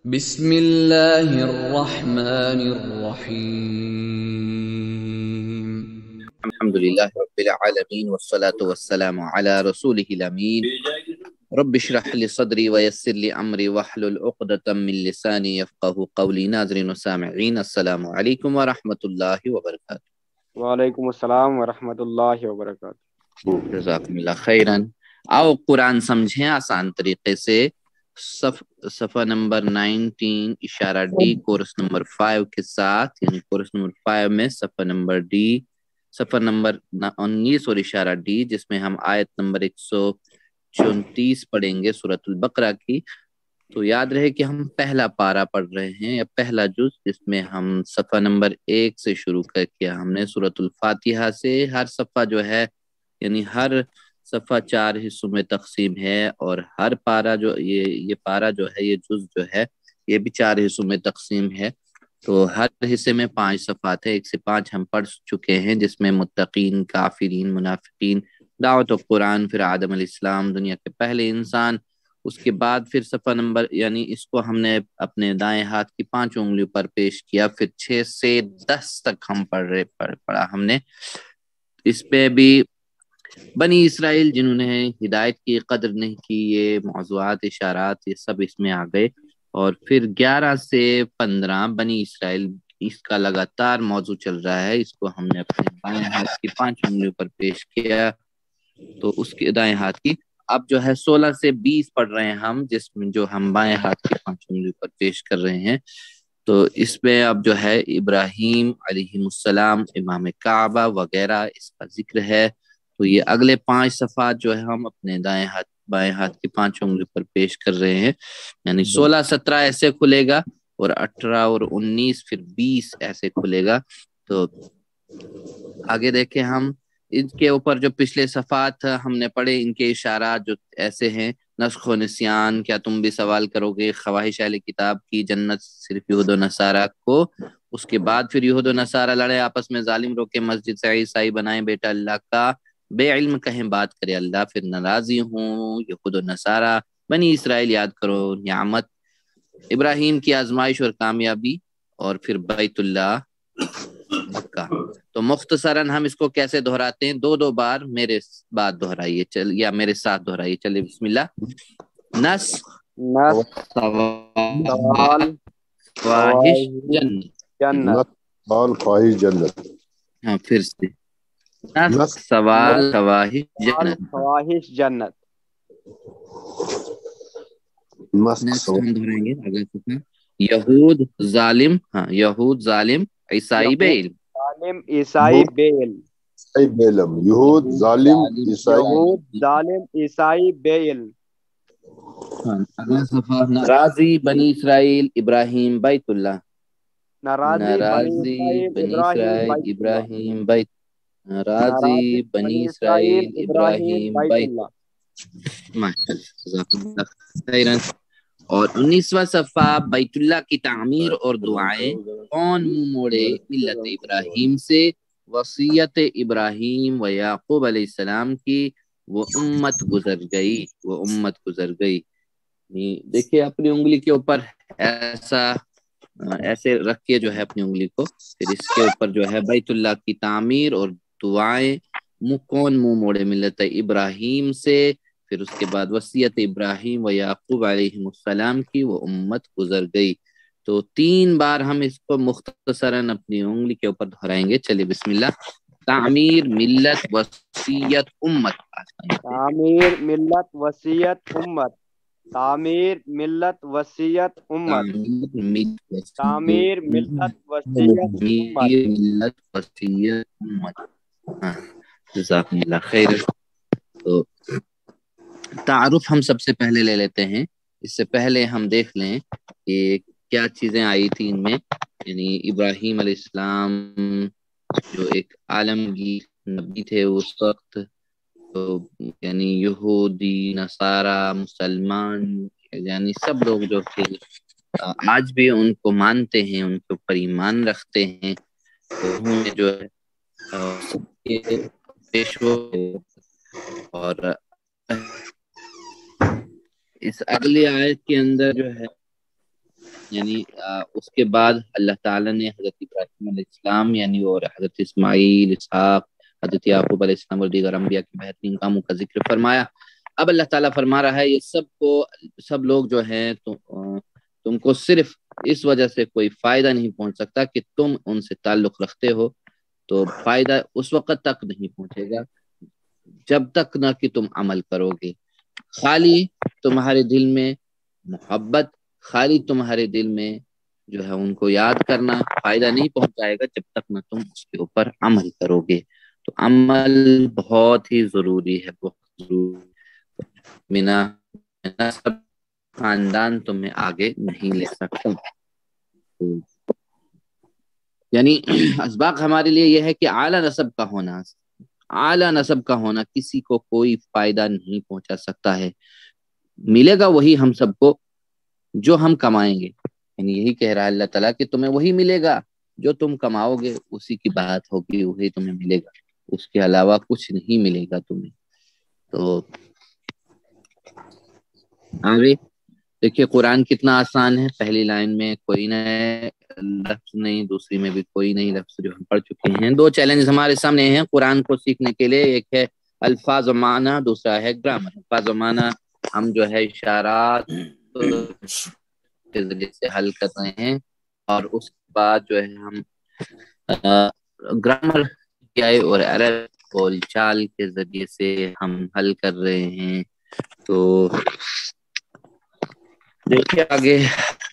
بسم اللہ الرحمن الرحیم۔ الحمد للہ رب العالمین والصلاة والسلام علی رسولہ الامین رب اشرح لی صدری ویسر لی امری واحلل عقدۃ من لسانی یفقہوا قولی۔ ناظرین و سامعین السلام علیکم ورحمۃ اللہ وبرکاتہ۔ وعلیکم السلام ورحمۃ اللہ وبرکاتہ۔ جزاکم اللہ خیرن۔ آؤ قرآن سمجھیں آسان طریقے سے۔ صفحہ نمبر 19 اشارہ ڈی کورس نمبر 5 کے ساتھ، یعنی کورس نمبر 5 میں صفحہ نمبر ڈی، صفحہ نمبر 19 اور اشارہ ڈی، جس میں ہم آیت نمبر 134 پڑھیں گے سورۃ البقرہ کی۔ تو یاد رہے کہ ہم پہلا پارہ پڑھ رہے ہیں یا پہلا جز، جس میں ہم صفحہ نمبر 1 سے شروع کر کے ہم نے سورۃ الفاتحہ سے ہر صفحہ جو ہے، یعنی ہر صفحہ 4 حصوں میں تقسیم ہے، اور ہر پارہ جو یہ پارہ جو ہے، یہ جز جو ہے، یہ بھی 4 حصوں میں تقسیم ہے۔ تو ہر حصے میں 5 صفحات ہے، 1 سے 5 ہم پڑھ چکے ہیں، جس میں متقین، کافرین، منافقین، دعوت و قرآن، پھر آدم علیہ السلام دنیا کے پہلے انسان، اس کے بعد پھر صفحہ نمبر، یعنی اس کو ہم نے اپنے دائیں ہاتھ کی 5 انگلیوں پر پیش کیا، پھر 6 سے 10 تک ہم پڑھا ہم نے۔ اس پہ بھی بنی اسرائیل جنہوں نے ہدایت کی قدر نہیں کی، یہ موضوعات، اشارات، یہ سب اس میں آ گئے۔ اور پھر 11 سے 15 بنی اسرائیل، اس کا لگاتار موضوع چل رہا ہے، اس کو ہم نے اپنے بائیں ہاتھ کی 5 انگلیوں پر پیش کیا، تو اس کے دائیں ہاتھ کی اب جو ہے 16 سے 20 پڑھ رہے ہیں ہم، جس میں جو ہم بائیں ہاتھ کی 5 انگلیوں پر پیش کر رہے ہیں۔ تو اس میں اب جو ہے ابراہیم علیہ السلام، امام کعبہ وغیرہ اس کا ذکر ہے۔ تو یہ اگلے 5 صفحات جو ہے ہم اپنے بائیں ہاتھ کی 5 انگلیوں پر پیش کر رہے ہیں، یعنی 16 17 ایسے کھلے گا، اور 18 اور 19 پھر 20 ایسے کھلے گا۔ تو آگے دیکھیں ہم ان کے اوپر جو پچھلے صفحات ہم نے پڑھے، ان کے اشارات جو ایسے ہیں: نسخ و نسیان، کیا تم بھی سوال کرو گے، خواہش اہل کتاب کی، جنت صرف یہود و نصارہ کو۔ اس کے بعد پھر یہود و نصارہ لڑے آپس میں، ظالم روکے مسجد سے، عیسائی بنائیں بیٹا اللہ کا، بے علم کہیں بات کرے اللہ، پھر ناراضی ہوں یہود و نصارہ، بنی اسرائیل یاد کرو نعمت، ابراہیم کی آزمائش اور کامیابی، اور پھر بیت اللہ مکہ۔ تو مختصراً ہم اس کو کیسے دہراتے ہیں؟ 2 بار میرے بعد دہرائیے، یا میرے ساتھ دہرائیے۔ چلیے بسم اللہ۔ نس سوال خواہش جنت۔ جنت، سوال خواہش جنت، ہاں پھر سے، نس سوال خواہش جنت۔ خواہش جنت، نیکسٹ ہم دہرائیں گے اگلا صفحہ، یہود ظالم، ہاں یہود ظالم، عیسائی بے علم۔ ظالم عیسائی بے علم، بے علم، یہود ظالم عیسائی، یہود ظالم عیسائی بے علم، اگلا صفحہ، ناراضی بنی اسرائیل ابراہیم بیت اللہ، ناراضی بنی اسرائیل ابراہیم بیت، ناراضی بنی اسرائیل ابراہیم بیت اللہ۔ خیرن۔ اور 19واں صفحہ، بیت اللہ کی تعمیر اور دعائیں، کون منہ موڑے ملت ابراہیم سے، وصیت ابراہیم و یعقوب علیہ السلام کی، وہ امت گزر گئی، وہ امت گزر گئی۔ دیکھیے اپنی انگلی کے اوپر ایسے رکھ کے جو ہے اپنی انگلی کو، پھر اس کے اوپر جو ہے بیت اللہ کی تعمیر اور دعائیں، کون منہ موڑے ملت ابراہیم سے، پھر اس کے بعد وصیت ابراہیم و یعقوب علیہ السلام کی، وہ امت گزر گئی۔ تو 3 بار ہم اس کو مختصراً اپنی انگلی کے اوپر دہرائیں گے۔ چلیے بسم اللہ۔ تعمیر، ملت، وصیت، امت۔ تعمیر، ملت، وصیت، امت، تعمیر، ملت، وصیت، امت، تعمیر، ملت، وصیت، ملت، وصیت، امت۔ جزاکم اللہ خیر۔ تو تعارف ہم سب سے پہلے لے لیتے ہیں، اس سے پہلے ہم دیکھ لیں کہ کیا چیزیں آئی تھی ان میں۔ یعنی ابراہیم علیہ السلام جو ایک عالمگیر نبی تھے اس وقت، تو یعنی یہودی، نصارہ، مسلمان، یعنی سب لوگ جو تھے آج بھی ان کو مانتے ہیں، ان کے اوپر ایمان رکھتے ہیں۔ تو انہوں نے جو ہے سب کے پیشوا، اور اس اگلی آیت کے اندر جو ہے یعنی اس کے بعد اللہ تعالیٰ نے حضرت ابراہیم علیہ السلام یعنی اور حضرت اسماعیل، اسحاق، حضرت یعقوب علیہ السلام اور دیگر انبیاء کے بہترین کاموں کا ذکر فرمایا۔ اب اللہ تعالیٰ فرما رہا ہے یہ سب لوگ جو ہیں تم کو صرف اس وجہ سے کوئی فائدہ نہیں پہنچ سکتا کہ تم ان سے تعلق رکھتے ہو، تو فائدہ اس وقت تک نہیں پہنچے گا جب تک نہ کہ تم عمل کرو گے۔ خالی تمہارے دل میں محبت، خالی تمہارے دل میں جو ہے ان کو یاد کرنا فائدہ نہیں پہنچائے گا جب تک نہ تم اس کے اوپر عمل کرو گے۔ تو عمل بہت ہی ضروری ہے، بہت ضروری۔ بنا نسب خاندان تمہیں آگے نہیں لے سکتا۔ یعنی اسباق ہمارے لیے یہ ہے کہ اعلیٰ نسب کا ہونا کسی کو کوئی فائدہ نہیں پہنچا سکتا ہے۔ ملے گا وہی ہم سب کو جو ہم کمائیں گے، یعنی یہی کہہ رہا ہے اللہ تعالیٰ کہ تمہیں وہی ملے گا جو تم کماؤ گے، اسی کی بات ہوگی، وہی تمہیں ملے گا، اس کے علاوہ کچھ نہیں ملے گا تمہیں۔ تو آگے دیکھیے قرآن کتنا آسان ہے۔ پہلی لائن میں کوئی نئے لفظ نہیں، دوسری میں بھی کوئی نئی لفظ جو ہم پڑھ چکے ہیں۔ دو چیلنج ہمارے سامنے ہیں قرآن کو سیکھنے کے لیے، ایک ہے الفاظ و معنی، دوسرا ہے گرامر۔ الفاظ و معنی ہم جو ہے اشارات کے ذریعے سے حل کر رہے ہیں، اور اس کے بعد جو ہے ہم گرامر اور عرب بول چال کے ذریعے سے ہم حل کر رہے ہیں۔ تو دیکھیے آگے،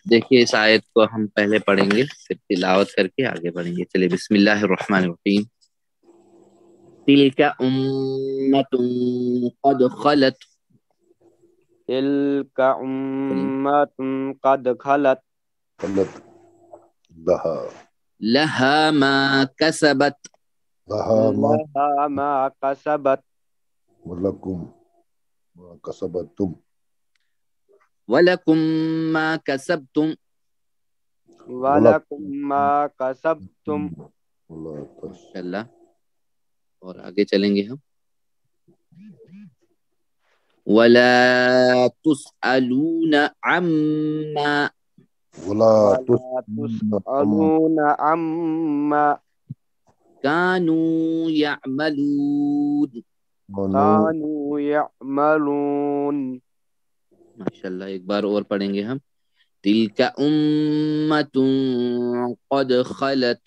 دیکھیے اس آیت کو ہم پہلے پڑھیں گے پھر تلاوت کر کے آگے بڑھیں گے۔ چلیے بسم اللہ الرحمن الرحیم۔ تلک امۃ قد خلت، تلک امۃ قد خلت، لها ما كسبت لها ما کسبت، ولکم ما کسبتم ولکم ما کسبتم، ولکم ما کسبتم۔ انشاءاللہ اور آگے چلیں گے ہم۔ ولا تسألون عما، ولا تسألون عما كانوا يعملون، كانوا يعملون۔ ماشاءاللہ ایک بار اور پڑھیں گے ہم۔ تلک امۃ قد خلت،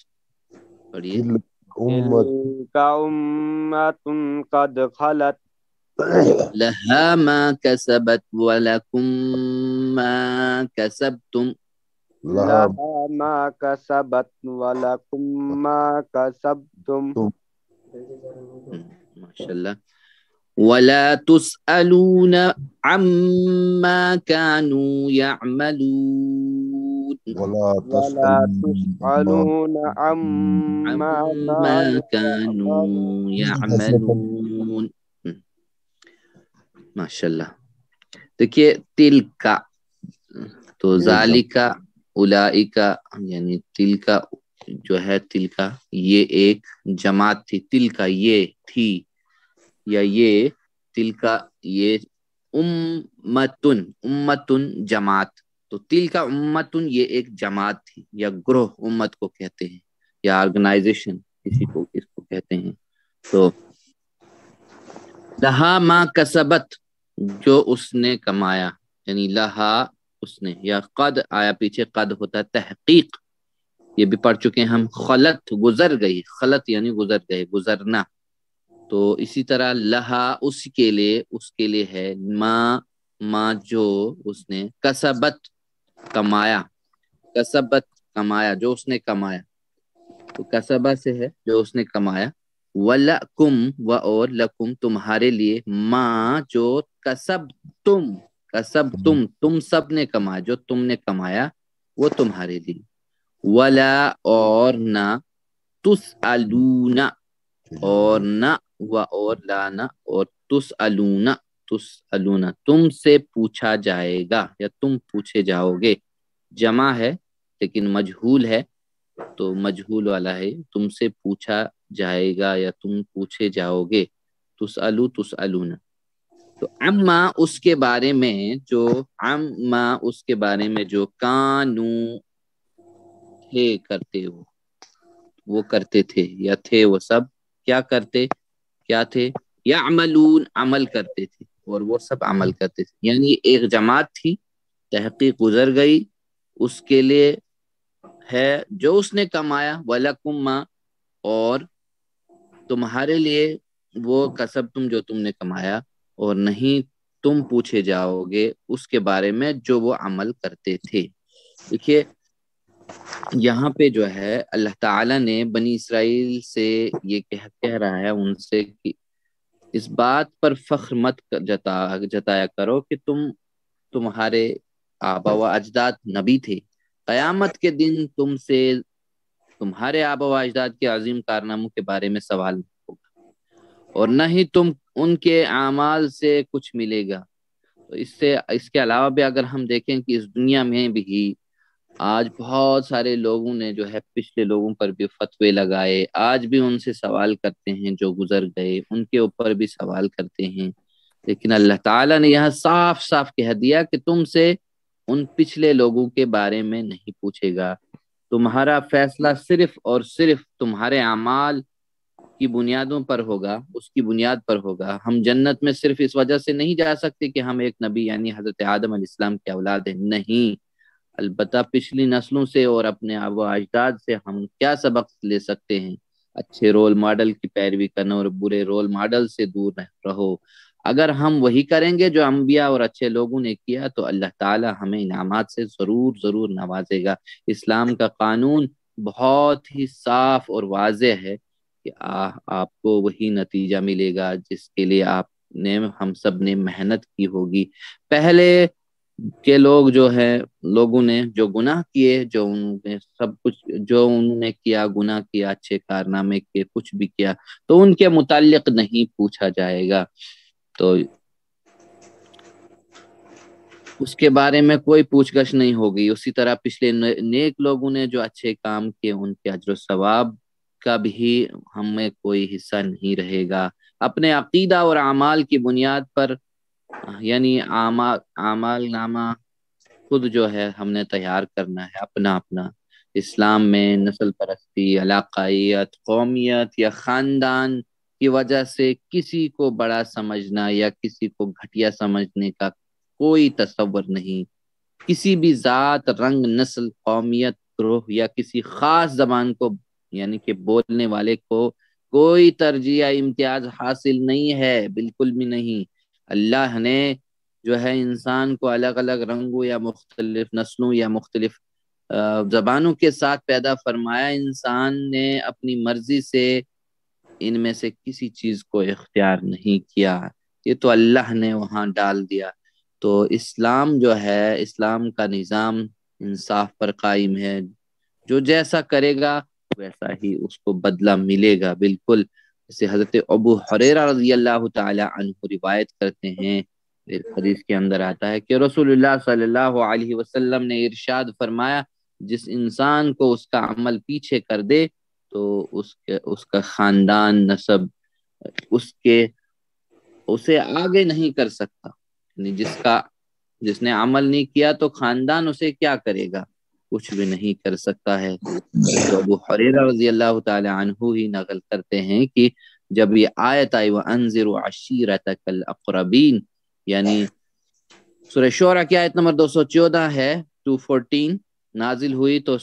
پڑھیے۔ تلك أمة قد خلت، لها ما كسبت ولكم ما كسبتم، لها ما كسبت ولكم ما كسبتم۔ ماشاءاللہ۔ ولا تسألون عما كانوا يعملون، ولا تسألون عما كانوا يعملون۔ ماشاءاللہ۔ دیکھیے تل کا تو ذالکا اولئکا، یعنی تل کا جو ہے تل کا یہ ایک جماعت تھی، تل کا یہ تھی یا یہ تل کا یہ امتن جماعت، تو تل کا امتن یہ ایک جماعت تھی یا گروہ، امت کو کہتے ہیں یا آرگنائزیشن کسی کو اس کو کہتے ہیں۔ تو لہا ما کسبت، جو اس نے کمایا، یعنی لہا اس نے، یا قد آیا پیچھے، قد ہوتا ہے تحقیق، یہ بھی پڑھ چکے ہیں ہم۔ خلط گزر گئی، خلط یعنی گزر گئے، گزرنا۔ تو اسی طرح لہا اس کے لیے ہے ما جو اس نے، کسبت کمایا، کسبت کمایا، جو اس نے کمایا، تو کسبہ سے ہے جو اس نے کمایا۔ وَلَكُمْ و اور لکم تمہارے لیے، ما جو کسبتم تم سب نے کمایا، جو تم نے کمایا وہ تمہارے لیے۔ ولا اور نہ، تسألون اور نہ، و اور لانا اور تسألون تم سے پوچھا جائے گا یا تم پوچھے جاؤ گے، جمع ہے لیکن مجہول ہے تو مجہول والا ہے، تم سے پوچھا جائے گا یا تم پوچھے جاؤ گے۔ تسألون، تو اما اس کے بارے میں جو کانو تھے کرتے وہ کرتے تھے یا تھے وہ سب کیا تھے یعملون عمل کرتے تھے، اور وہ سب عمل کرتے تھے، یعنی ایک جماعت تھی، تحقیق گزر گئی، اس کے لیے ہے جو اس نے کمایا، وَلَكُمْ مَا، اور تمہارے لیے وہ کسب جو تم نے کمایا، اور نہیں تم پوچھے جاؤ گے اس کے بارے میں جو وہ عمل کرتے تھے۔ دیکھیے یہاں پہ جو ہے اللہ تعالیٰ نے بنی اسرائیل سے یہ کہہ رہا ہے ان سے کہ اس بات پر فخر مت جتایا کرو کہ تمہارے آبا و اجداد نبی تھے، قیامت کے دن تم سے تمہارے آبا و اجداد کے عظیم کارناموں کے بارے میں سوال نہیں ہوگا، اور نہ ہی تم ان کے اعمال سے کچھ ملے گا۔ تو اس کے علاوہ بھی اگر ہم دیکھیں کہ اس دنیا میں بھی آج بہت سارے لوگوں نے جو ہے پچھلے لوگوں پر بھی فتوے لگائے، آج بھی ان سے سوال کرتے ہیں، جو گزر گئے ان کے اوپر بھی سوال کرتے ہیں، لیکن اللہ تعالیٰ نے یہاں صاف صاف کہہ دیا کہ تم سے ان پچھلے لوگوں کے بارے میں نہیں پوچھے گا، تمہارا فیصلہ صرف اور صرف تمہارے اعمال کی بنیادوں پر ہوگا، اس کی بنیاد پر ہوگا۔ ہم جنت میں صرف اس وجہ سے نہیں جا سکتے کہ ہم ایک نبی یعنی حضرت آدم علیہ السلام کے اولاد ہیں، نہیں، البتہ پچھلی نسلوں سے اور اپنے آبا و اجداد سے ہم کیا سبق لے سکتے ہیں؟ اچھے رول ماڈل کی پیروی کرنا اور برے رول ماڈل سے دور رہو۔ اگر ہم وہی کریں گے جو انبیاء اور اچھے لوگوں نے کیا تو اللہ تعالی ہمیں انعامات سے ضرور نوازے گا۔ اسلام کا قانون بہت ہی صاف اور واضح ہے کہ آپ کو وہی نتیجہ ملے گا جس کے لیے ہم سب نے محنت کی ہوگی۔ پہلے کے لوگ جو ہے لوگوں نے جو گناہ کیے، جو انہوں نے سب کچھ جو انہوں نے کیا، گناہ کیا، اچھے کارنامے کیے، کچھ بھی کیا، تو ان کے متعلق نہیں پوچھا جائے گا، تو اس کے بارے میں کوئی پوچھ گچھ نہیں ہوگی۔ اسی طرح پچھلے نیک لوگوں نے جو اچھے کام کیے ان کے اجر و ثواب کا بھی ہمیں کوئی حصہ نہیں رہے گا۔ اپنے عقیدہ اور اعمال کی بنیاد پر یعنی اعمال نامہ خود جو ہے ہم نے تیار کرنا ہے اپنا۔ اسلام میں نسل پرستی، علاقائیت، قومیت یا خاندان کی وجہ سے کسی کو بڑا سمجھنا یا کسی کو گھٹیا سمجھنے کا کوئی تصور نہیں۔ کسی بھی ذات، رنگ، نسل، قومیت، گروہ یا کسی خاص زبان کو یعنی کہ بولنے والے کو کوئی ترجیح یا امتیاز حاصل نہیں ہے، بالکل بھی نہیں۔ اللہ نے جو ہے انسان کو الگ الگ رنگوں یا مختلف نسلوں یا مختلف زبانوں کے ساتھ پیدا فرمایا۔ انسان نے اپنی مرضی سے ان میں سے کسی چیز کو اختیار نہیں کیا، یہ تو اللہ نے وہاں ڈال دیا۔ تو اسلام جو ہے، اسلام کا نظام انصاف پر قائم ہے، جو جیسا کرے گا ویسا ہی اس کو بدلہ ملے گا، بالکل جیسے حضرت ابو ہریرہ رضی اللہ تعالی عنہ روایت کرتے ہیں، حدیث کے اندر آتا ہے کہ رسول اللہ صلی اللہ علیہ وسلم نے ارشاد فرمایا، جس انسان کو اس کا عمل پیچھے کر دے تو اس کا خاندان، نسب اسے آگے نہیں کر سکتا، یعنی جس نے عمل نہیں کیا تو خاندان اسے کیا کرے گا؟ کچھ بھی نہیں کر سکتا ہے۔ تو ابو ہریرہ رضی اللہ تعالی عنہ ہی نقل کرتے ہیں کہ جب یہ آیت آئی وَأَنذِرْ عَشِيرَتَكَ الْأَقْرَبِينَ یعنی سورہ شعراء کی آیت نمبر 214 ہے 214 نازل ہوئی، تو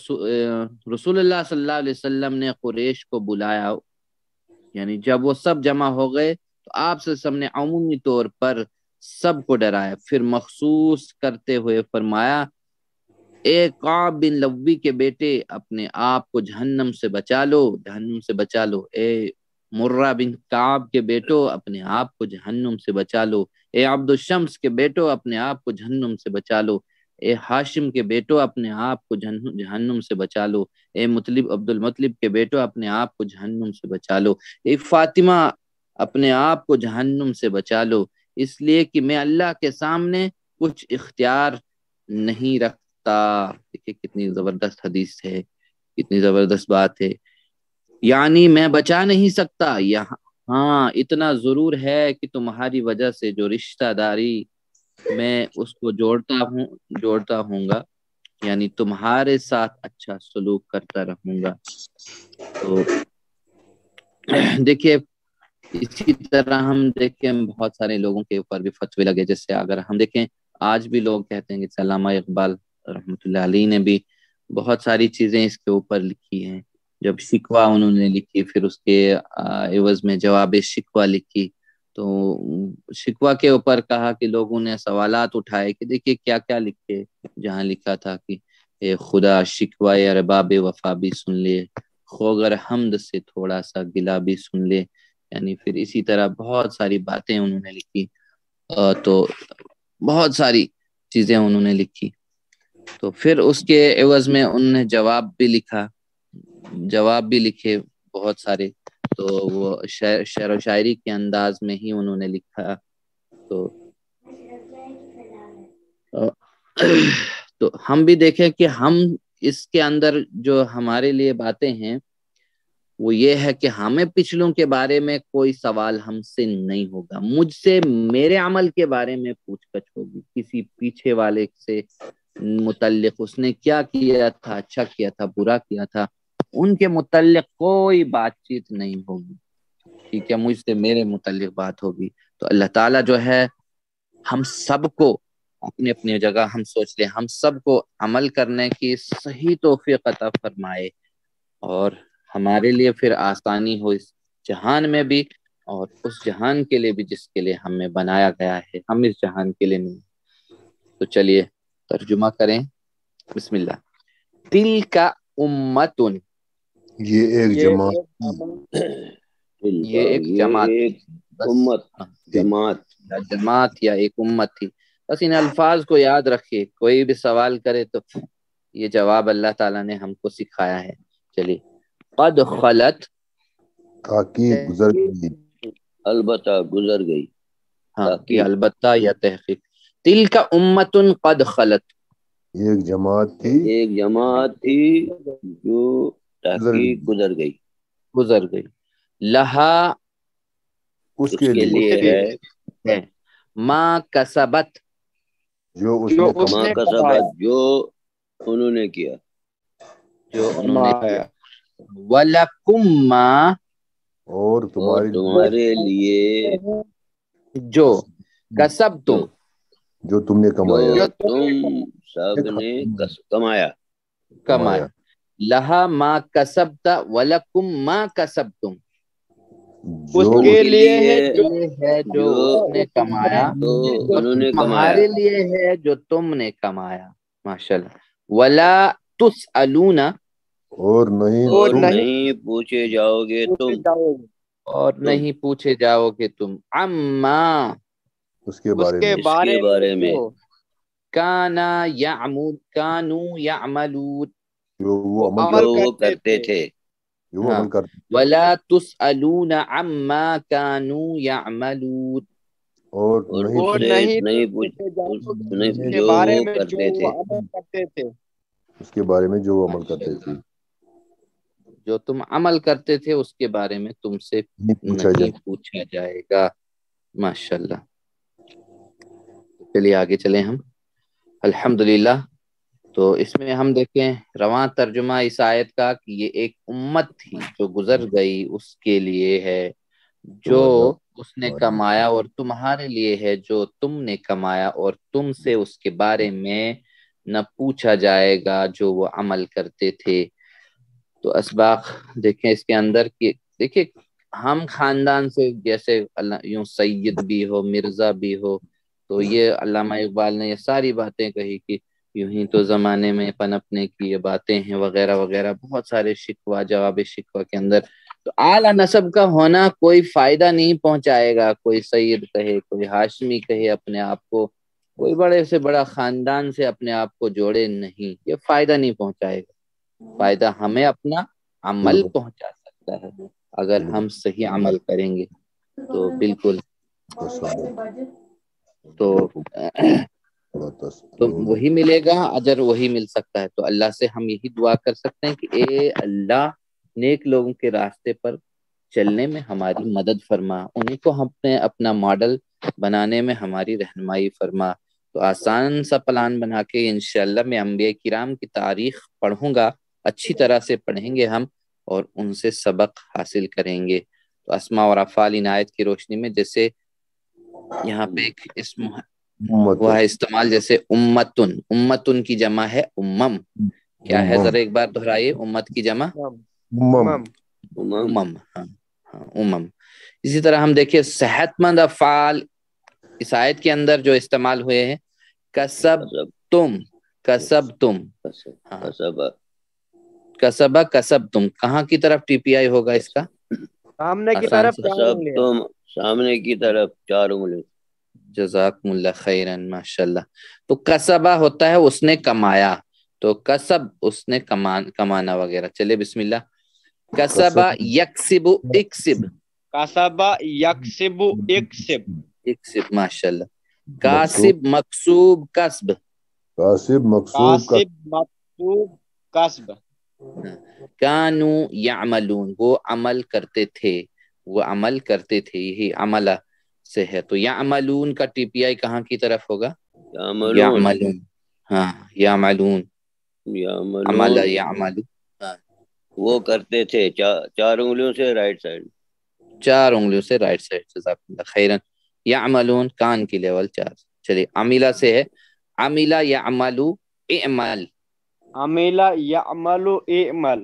رسول اللہ صلی اللہ علیہ وسلم نے قریش کو بلایا، یعنی جب وہ سب جمع ہو گئے تو آپ صلی اللہ علیہ وسلم نے عمومی طور پر سب کو ڈرایا، پھر مخصوص کرتے ہوئے فرمایا، اے کعب بن لوی کے بیٹے اپنے آپ کو جہنم سے بچا لو، اے مرہ بن کعب کے بیٹو اپنے آپ کو جہنم سے بچا لو، اے عبد الشمس کے بیٹو اپنے آپ کو جہنم سے بچا لو، اے ہاشم کے بیٹو اپنے آپ کو جہنم سے بچا لو، اے عبد المطلب کے بیٹو اپنے آپ کو جہنم سے بچا لو، اے فاطمہ اپنے آپ کو جہنم سے بچا لو، اس لیے کہ میں اللہ کے سامنے کچھ اختیار نہیں رکھتا۔ دیکھیں کتنی زبردست حدیث ہے، کتنی زبردست بات ہے، یعنی میں بچا نہیں سکتا، ہاں اتنا ضرور ہے کہ تمہاری وجہ سے جو رشتہ داری میں اس کو جوڑتا ہوں گا، یعنی تمہارے ساتھ اچھا سلوک کرتا رہوں گا۔ تو دیکھیے اسی طرح ہم دیکھیں بہت سارے لوگوں کے اوپر بھی فتوے لگے، جیسے اگر ہم دیکھیں آج بھی لوگ کہتے ہیں کہ علامہ اقبال رحمۃ اللہ علیہ نے بھی بہت ساری چیزیں اس کے اوپر لکھی ہیں۔ جب شکوہ انہوں نے لکھی، پھر اس کے عوض میں جواب شکوہ لکھی، تو شکوہ کے اوپر کہا کہ لوگوں نے سوالات اٹھائے کہ دیکھیے کیا کیا لکھے، جہاں لکھا تھا کہ اے خدا شکوہ ارباب وفا بھی سن لے، خوگر حمد سے تھوڑا سا گلا بھی سن لے، یعنی پھر اسی طرح بہت ساری باتیں انہوں نے لکھی، تو بہت ساری چیزیں انہوں نے لکھی۔ تو پھر اس کے عوض میں انہوں نے جواب بھی لکھے بہت سارے، تو وہ شعر و شاعری کے انداز میں ہی انہوں نے لکھا۔ تو ہم بھی دیکھیں کہ ہم اس کے اندر جو ہمارے لیے باتیں ہیں وہ یہ ہے کہ ہمیں پچھلوں کے بارے میں کوئی سوال ہم سے نہیں ہوگا، مجھ سے میرے عمل کے بارے میں پوچھ گچھ ہوگی، کسی پیچھے والے سے متعلق اس نے کیا کیا تھا، اچھا کیا تھا، برا کیا تھا، ان کے متعلق کوئی بات چیت نہیں ہوگی، ٹھیک ہے، مجھ سے میرے متعلق بات ہوگی۔ تو اللہ تعالیٰ جو ہے ہم سب کو اپنی اپنی جگہ ہم سوچ لیں، ہم سب کو عمل کرنے کی صحیح توفیق عطا فرمائے، اور ہمارے لیے پھر آسانی ہو اس جہان میں بھی اور اس جہان کے لیے بھی جس کے لیے ہمیں بنایا گیا ہے، ہم اس جہان کے لیے نہیں۔ تو چلیے ترجمہ کریں، بسم اللہ۔ تل کا امتن، یہ ایک جماعت، یہ ایک جماعت جماعت یا ایک امت تھی۔ بس ان الفاظ کو یاد رکھیے، کوئی بھی سوال کرے تو یہ جواب اللہ تعالیٰ نے ہم کو سکھایا ہے۔ چلیے، قد خلت، تاکہ گزر گئی، البتہ گزر گئی، ہاں یہ البتہ یا تحقیق۔ تل کا امتن قد خلت، یہ ایک جماعت تھی جو تحقیق گزر گئی، لہا اس کے لیے ہے ما کسبت، جو اس ما کسبت، جو انہوں نے کیا، وَلَكُمْ مَا، اور تمہارے لیے جو کسبتم، جو تم نے کمایا، جو تم سب نے کمایا۔ لہا ما کسبت وَلَكُمْ مَا کسبتم، جو اس کے لیے ہے جو اس نے کمایا، انہوں نے تمہارے لیے ہے جو تم نے کمایا۔ ماشاءاللہ۔ وَلَا تُسْأَلُونَ، اور نہیں پوچھے جاؤ گے تم، اور نہیں پوچھے جاؤ گے تم، عما، اس کے بارے میں، کانوا یعملون، جو وہ عمل کرتے تھے، وَلَا تُسْأَلُونَ عَمَّا كَانُوا يَعْمَلُونَ، اور نہیں پوچھے جو کرتے تھے، اس کے بارے میں جو وہ عمل کرتے تھے، جو تم عمل کرتے تھے اس کے بارے میں تم سے نہیں پوچھا جائے گا۔ ماشاءاللہ۔ چلیے آگے چلیں ہم، الحمدللہ۔ تو اس میں ہم دیکھیں رواں ترجمہ اس آیت کا کہ یہ ایک امت تھی جو گزر گئی، اس کے لیے ہے جو اس نے کمایا، اور تمہارے لیے ہے جو تم نے کمایا، اور تم سے اس کے بارے میں نہ پوچھا جائے گا جو وہ عمل کرتے تھے۔ تو اسباق دیکھیں اس کے اندر کہ دیکھیں ہم خاندان سے جیسے یوں سید بھی ہو، مرزا بھی ہو، تو یہ علامہ اقبال نے یہ ساری باتیں کہی کہ یوں ہی تو زمانے میں پنپنے کی یہ باتیں ہیں وغیرہ وغیرہ، بہت سارے شکوہ جواب شکوہ کے اندر۔ تو اعلیٰ نسب کا ہونا کوئی فائدہ نہیں پہنچائے گا، کوئی سید کہے، کوئی ہاشمی کہے اپنے آپ کو، کوئی بڑے سے بڑا خاندان سے اپنے آپ کو جوڑے نہیں، یہ فائدہ نہیں پہنچائے گا۔ فائدہ ہمیں اپنا عمل پہنچا سکتا ہے، اگر ہم صحیح عمل کریں گے تو بالکل۔ تو وہی ملے گا، اجر وہی مل سکتا ہے۔ تو اللہ سے ہم یہی دعا کر سکتے ہیں کہ اے اللہ، نیک لوگوں کے راستے پر چلنے میں ہماری مدد فرما، انہیں کو ہم نے اپنا ماڈل بنانے میں ہماری رہنمائی فرما۔ تو آسان سا پلان بنا کے انشاءاللہ میں انبیاء کرام کی تاریخ پڑھوں گا، اچھی طرح سے پڑھیں گے ہم اور ان سے سبق حاصل کریں گے۔ تو اسماء اور افعال ان آیت کی روشنی میں، جیسے یہاں پہ ایک اسم وہ ہے استعمال، جیسے امتن، امتن کی جمع ہے امم، کیا ہے ذرا ایک بار دہرائیے، امت کی جمع امم، ہاں امم۔ اسی طرح ہم دیکھیں صحت مند افعال اس آیت کے اندر جو استعمال ہوئے ہیں، کسب تم، کسب تم، کسبہ کسب تم، کہاں کی طرف ٹی پی آئی ہوگا اس کا؟ سامنے کی آسان طرف سے، چار انگلیاں۔ تم سامنے کی طرف 4 انگلی۔ جزاکم اللہ خیرن، ماشاءاللہ۔ تو کسبہ ہوتا ہے اس نے کمایا، تو کسب اس نے کمانا وغیرہ۔ چلے بسم اللہ۔ کسبہ یکسب اکسب، کسبہ یکسب اکسب، اکسب، ماشاءاللہ۔ کاسب مکسوب کسب، کاسب مقصوب کاسب مکسوب کسب۔ کانو یعملون، وہ عمل کرتے تھے، وہ عمل کرتے تھے، یہی عملہ سے ہے۔ تو یعملون کا ٹی پی آئی کہاں کی طرف ہوگا؟ یعملون، ہاں یعملون، عملہ یعملو، ہاں وہ کرتے تھے 4 انگلیوں سے رائٹ سائڈ، 4 انگلیوں سے رائٹ سائڈ۔ جزاکم اللہ خیرن۔ یعملون کان کی لیول 4۔ چلیے عملہ سے ہے، عملہ یعملو اعمل، عمل یعمل اعمل،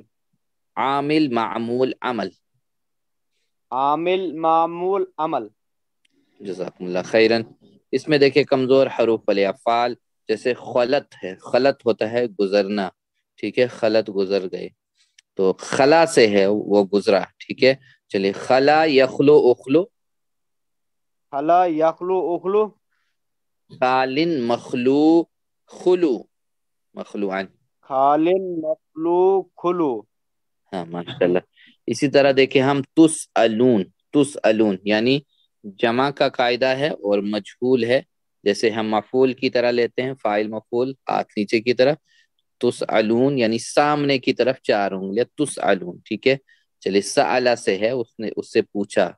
عامل معمول عمل، عامل معمول عمل۔ جزاکم اللہ خیرن۔ اس میں دیکھیں کمزور حروف والے افعال، جیسے خلط ہے، خلط ہوتا ہے گزرنا، ٹھیک ہے، خلط گزر گئے، تو خلا سے ہے وہ گزرا، ٹھیک ہے۔ چلیے خلا یخلو اخلو، خلا یخلو اخلو، خالن مخلو خلو، مخلوعن، خالن مخلو خلو۔ ہاں ماشاءاللہ۔ اسی طرح دیکھیں ہم تسألون، تسألون یعنی جمع کا قاعدہ ہے اور مجہول ہے، جیسے ہم مفعول کی طرح لیتے ہیں، فاعل مفعول، ہاتھ نیچے کی طرف، تسألون یعنی سامنے کی طرف 4 انگلیاں، تسألون، ٹھیک ہے۔ چلیے سألہ سے ہے، اس نے اس سے پوچھا،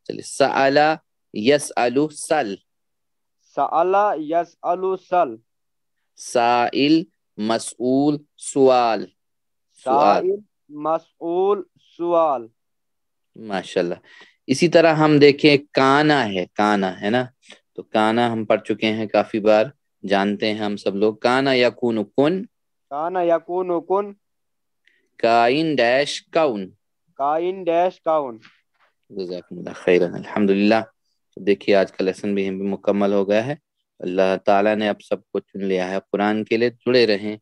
چلیے سألہ یسألو سل، سأل یسأل سل، سائل مسئول سوال، سوال، سائل مسئول سوال۔ ماشاءاللہ۔ اسی طرح ہم دیکھیں کانا ہے، کانا ہے نا، تو کانا ہم پڑھ چکے ہیں کافی بار، جانتے ہیں ہم سب لوگ۔ کانا یکون کن، کان یکون کن، کائن ڈیش کون، کائن ڈیش کون۔ جزاکم اللہ خیرا، الحمدللہ۔ دیکھیے آج کا لیسن بھی مکمل ہو گیا ہے، اللہ تعالیٰ نے اب سب کو چن لیا ہے قرآن کے لیے، جڑے رہیں۔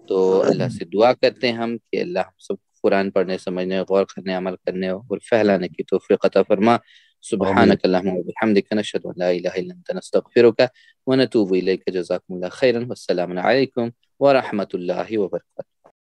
تو اللہ سے دعا کرتے ہیں ہم کہ اللہ ہم سب قرآن پڑھنے، سمجھنے، غور کرنے، عمل کرنے اور پھیلانے کی توفیق عطا فرما۔ سبحانک اللہم وبحمدک، نشہد ان لا الہ الا انت، نستغفرک ونتوب الیک۔ جزاکم اللہ خیرا، والسلام علیکم ورحمۃ اللہ وبرکاتہ۔